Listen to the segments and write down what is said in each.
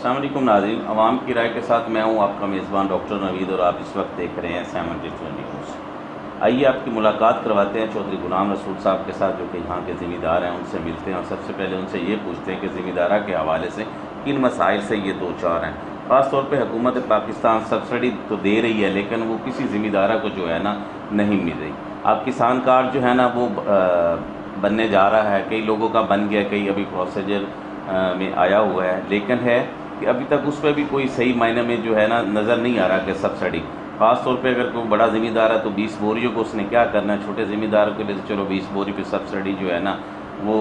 السلام علیکم ناظرین، عوام کی رائے کے ساتھ میں ہوں آپ کا میزبان ڈاکٹر نوید، اور آپ اس وقت دیکھ رہے ہیں 7 نیوز۔ آئیے آپ کی ملاقات کرواتے ہیں چودھری غلام رسول صاحب کے ساتھ، جو کہ یہاں کے ذمہ دار ہیں، ان سے ملتے ہیں اور سب سے پہلے ان سے یہ پوچھتے ہیں کہ ذمہ دارہ کے حوالے سے کن مسائل سے یہ دو چار ہیں۔ خاص طور پہ حکومت پاکستان سبسڈی تو دے رہی ہے، لیکن وہ کسی ذمہ دارہ کو جو ہے نا نہیں مل رہی۔ آپ کسان کارڈ جو ہے نا وہ بننے جا رہا ہے، کئی لوگوں کا بن گیا، کئی ابھی پروسیجر میں آیا ہوا ہے، لیکن ہے کہ ابھی تک اس پہ بھی کوئی صحیح معنی میں جو ہے نا نظر نہیں آ رہا کہ سبسڈی، خاص طور پہ اگر کوئی بڑا ذمہ دار ہے تو 20 بوریوں کو اس نے کیا کرنا ہے، چھوٹے ذمہ دار کے لیے چلو 20 بوری پہ سبسڈی جو ہے نا وہ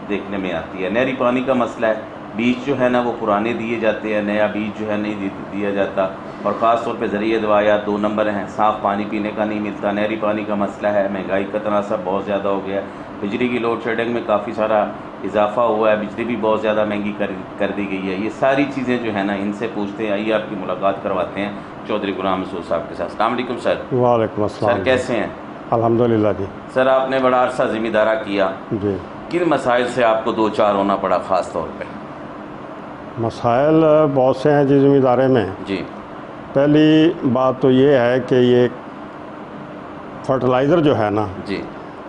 دیکھنے میں آتی ہے۔ نہری پانی کا مسئلہ ہے، بیج جو ہے نا وہ پرانے دیے جاتے ہیں، نیا بیج جو ہے نہیں دیا جاتا، اور خاص طور پہ ذریعہ دوایات 2 نمبر ہیں، صاف پانی پینے کا نہیں ملتا۔ نہری پانی کا مسئلہ ہے، مہنگائی کا تناسب بہت زیادہ ہو گیا ہے، بجلی کی لوڈ شیڈنگ میں کافی سارا اضافہ ہوا ہے، بجلی بھی بہت زیادہ مہنگی کر دی گئی ہے۔ یہ ساری چیزیں جو ہے نا ان سے پوچھتے ہیں، آئیے آپ کی ملاقات کرواتے ہیں چودھری غلام رسول صاحب کے ساتھ۔ السلام علیکم سر۔ وعلیکم السلام سر کیسے ہیں؟ الحمدللہ جی۔ سر آپ نے بڑا عرصہ ذمہ دارہ کیا، جی، کن مسائل سے آپ کو دو چار ہونا پڑا خاص طور پہ؟ مسائل بہت سے ہیں جی ذمہ دارے میں۔ جی پہلی بات تو یہ ہے کہ یہ فرٹیلائزر جو ہے نا، جی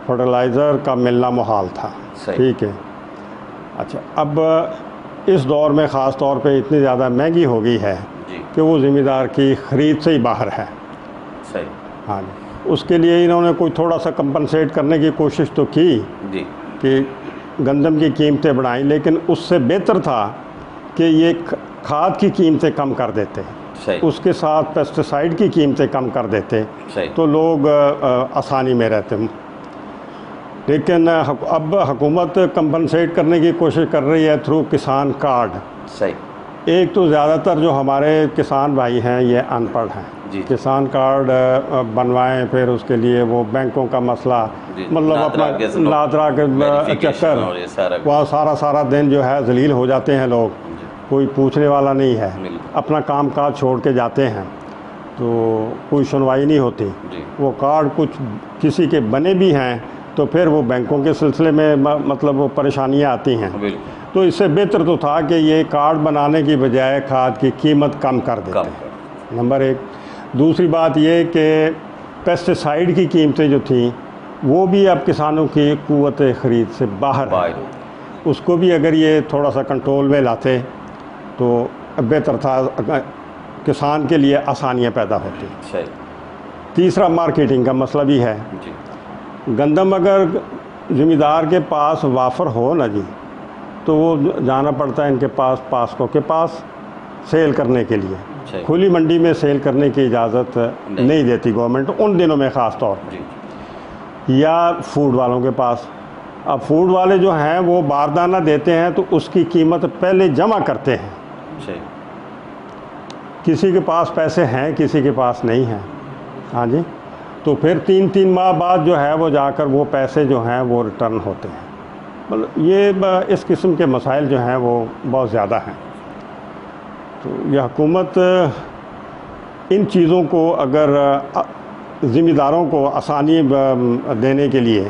فرٹیلائزر کا ملنا محال تھا، صحیح، ٹھیک ہے۔ اچھا، اب اس دور میں خاص طور پہ اتنی زیادہ مہنگی ہو گئی ہے جی کہ وہ ذمہ دار کی خرید سے ہی باہر ہے۔ صحیح، ہاں جی، اس کے لیے انہوں نے کوئی تھوڑا سا کمپنسیٹ کرنے کی کوشش تو کی جی کہ گندم کی قیمتیں بڑھائیں، لیکن اس سے بہتر تھا کہ یہ کھاد کی قیمتیں کم کر دیتے، صحیح، اس کے ساتھ پیسٹیسائڈ کی قیمتیں کم کر دیتے صحیح، تو لوگ آسانی میں رہتے۔ لیکن اب حکومت کمپنسیٹ کرنے کی کوشش کر رہی ہے تھرو کسان کارڈ۔ صحیح، ایک تو زیادہ تر جو ہمارے کسان بھائی ہیں یہ ان پڑھ ہیں، جی کسان کارڈ بنوائیں، پھر اس کے لیے وہ بینکوں کا مسئلہ، جی، مطلب اپنا لادرا کے چکر، اور یہ سارا وہاں سارا دن جو ہے ذلیل ہو جاتے ہیں لوگ، جی، کوئی پوچھنے والا نہیں ہے، بالکل، اپنا کام کاج چھوڑ کے جاتے ہیں تو کوئی سنوائی نہیں ہوتی۔ جی وہ کارڈ کچھ کسی کے بنے بھی ہیں تو پھر وہ بینکوں کے سلسلے میں مطلب وہ پریشانیاں آتی ہیں۔ بالکل، تو اس سے بہتر تو تھا کہ یہ کارڈ بنانے کی بجائے کھاد کی قیمت کم کر دیتے، کم نمبر ایک۔ دوسری بات یہ کہ پیسٹیسائڈ کی قیمتیں جو تھیں وہ بھی اب کسانوں کی قوت خرید سے باہر ہے، اس کو بھی اگر یہ تھوڑا سا کنٹرول میں لاتے تو بہتر تھا، کسان کے لیے آسانیاں پیدا ہوتی۔ صحیح، تیسرا مارکیٹنگ کا مسئلہ بھی ہے۔ جی گندم اگر ذمہ دار کے پاس وافر ہو نا جی تو وہ جانا پڑتا ہے ان کے پاس، پاسکو کے پاس سیل کرنے کے لیے۔ صحیح، کھلی منڈی میں سیل کرنے کی اجازت نہیں دیتی گورنمنٹ ان دنوں میں خاص طور جی پہ، یا فوڈ والوں کے پاس۔ اب فوڈ والے جو ہیں وہ باردانہ دیتے ہیں تو اس کی قیمت پہلے جمع کرتے ہیں، صحیح، کسی کے پاس پیسے ہیں کسی کے پاس نہیں ہیں، ہاں جی، تو پھر 3 ماہ بعد جو ہے وہ جا کر وہ پیسے جو ہیں وہ ریٹرن ہوتے ہیں۔ مطلب یہ اس قسم کے مسائل جو ہیں وہ بہت زیادہ ہیں۔ تو یہ حکومت ان چیزوں کو اگر ذمہ داروں کو آسانی دینے کے لیے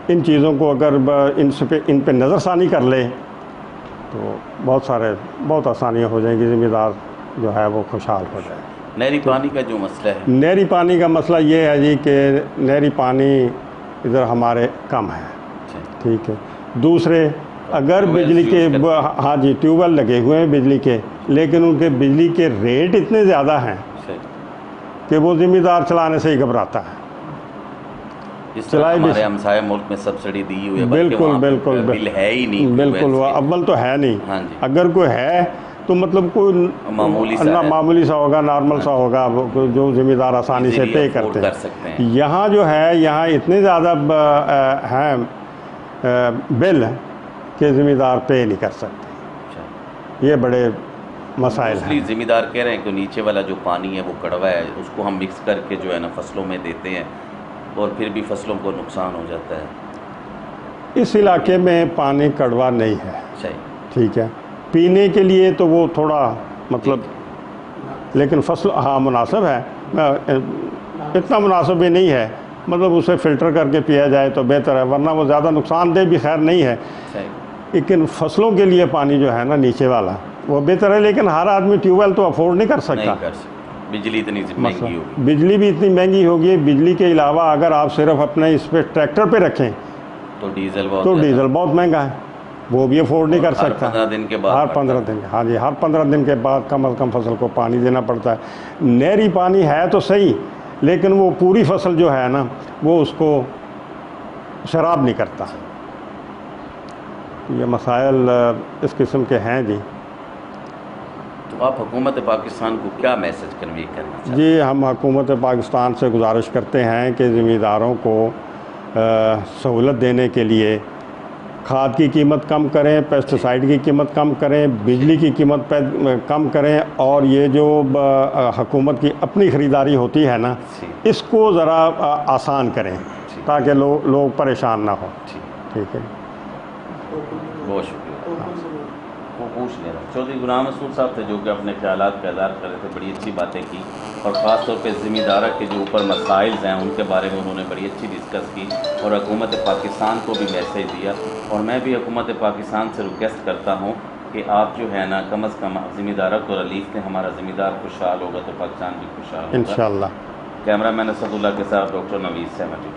ان چیزوں کو اگر ان پہ نظر ثانی کر لے تو بہت آسانیاں ہو جائیں گی، ذمہ دار جو ہے وہ خوشحال ہو جائے۔ نہری پانی کا جو مسئلہ ہے، نہری پانی کا مسئلہ یہ ہے جی کہ نہری پانی ادھر ہمارے کم ہے، ٹھیک ہے۔ دوسرے اگر بجلی کے، ہاں جی، ٹیوب ویل لگے ہوئے ہیں بجلی کے، لیکن ان کے بجلی کے ریٹ اتنے زیادہ ہیں کہ وہ ذمہ دار چلانے سے ہی گھبراتا ہے۔ اس طرح ہمارے ہمسائے ملک میں سبسڈی دی ہوئی ہے، بالکل بالکل بل ہے ہی نہیں، بالکل، وہ اول تو ہے نہیں، ہاں جی، اگر کوئی ہے تو مطلب کوئی معمولی سا ہوگا، نارمل سا ہوگا، جو ذمہ دار آسانی سے پے کرتے ہیں۔ یہاں جو ہے، یہاں اتنے زیادہ ہیں بل کہ ذمہ دار پے نہیں کر سکتے، یہ بڑے مسائل ہیں۔ ذمہ دار کہہ رہے ہیں کہ نیچے والا جو پانی ہے وہ کڑوا ہے، اس کو ہم مکس کر کے جو ہے نا فصلوں میں دیتے ہیں اور پھر بھی فصلوں کو نقصان ہو جاتا ہے۔ اس علاقے میں پانی کڑوا نہیں ہے، صحیح، ٹھیک ہے، پینے کے لیے تو وہ تھوڑا مطلب، لیکن فصل ہاں مناسب ہے، اتنا مناسب بھی نہیں ہے، مطلب اسے فلٹر کر کے پیا جائے تو بہتر ہے، ورنہ وہ زیادہ نقصان دہ بھی خیر نہیں ہے۔ صحیح، لیکن فصلوں کے لیے پانی جو ہے نا نیچے والا وہ بہتر ہے، لیکن ہر آدمی ٹیوب ویل تو افورڈ نہیں کر سکتا. نہیں کر سکتے، بجلی اتنی مہنگی ہوگی. بجلی بھی اتنی مہنگی ہوگی. بجلی کے علاوہ اگر آپ صرف اپنے اس پہ ٹریکٹر پہ رکھیں تو ڈیزل بہت تو زیادہ. ڈیزل بہت مہنگا ہے، وہ بھی افورڈ نہیں کر ہر سکتا. 15 دن کے بعد ہر 15 دن، ہاں جی، ہر 15 دن کے بعد کم از کم فصل کو پانی دینا پڑتا ہے. نہری پانی ہے تو صحیح، لیکن وہ پوری فصل جو ہے نا وہ اس کو شراب نہیں کرتا. یہ مسائل اس قسم کے ہیں جی. تو آپ حکومت پاکستان کو کیا میسج کنوے کرنا چاہتے ہیں؟ جی ہم حکومت پاکستان سے گزارش کرتے ہیں کہ زمینداروں کو سہولت دینے کے لیے کھاد کی قیمت کم کریں، پیسٹیسائڈ کی قیمت کم کریں، بجلی کی قیمت کم کریں، اور یہ جو حکومت کی اپنی خریداری ہوتی ہے نا اس کو ذرا آسان کریں تاکہ لوگ پریشان نہ ہوں. ٹھیک ہے، بہت شکریہ. وہ پوچھ لے رہا چودھری غلام رسول صاحب تھے جو کہ اپنے خیالات کا اظہار کر رہے تھے. بڑی اچھی باتیں کی، اور خاص طور پہ زمیندارہ کے جو اوپر مسائل ہیں ان کے بارے میں انہوں نے بڑی اچھی ڈسکس کی، اور حکومت پاکستان کو بھی میسیج دیا. اور میں بھی حکومت پاکستان سے ریکویسٹ کرتا ہوں کہ آپ جو ہے نا کم از کم زمینداروں کو ریلیف دیں. ہمارا زمیندار خوشحال ہوگا تو پاکستان بھی خوشحال ہوگا. انشاءاللہ. کیمرہ مین اسد اللہ کے ساتھ ڈاکٹر نوید سیمٹی.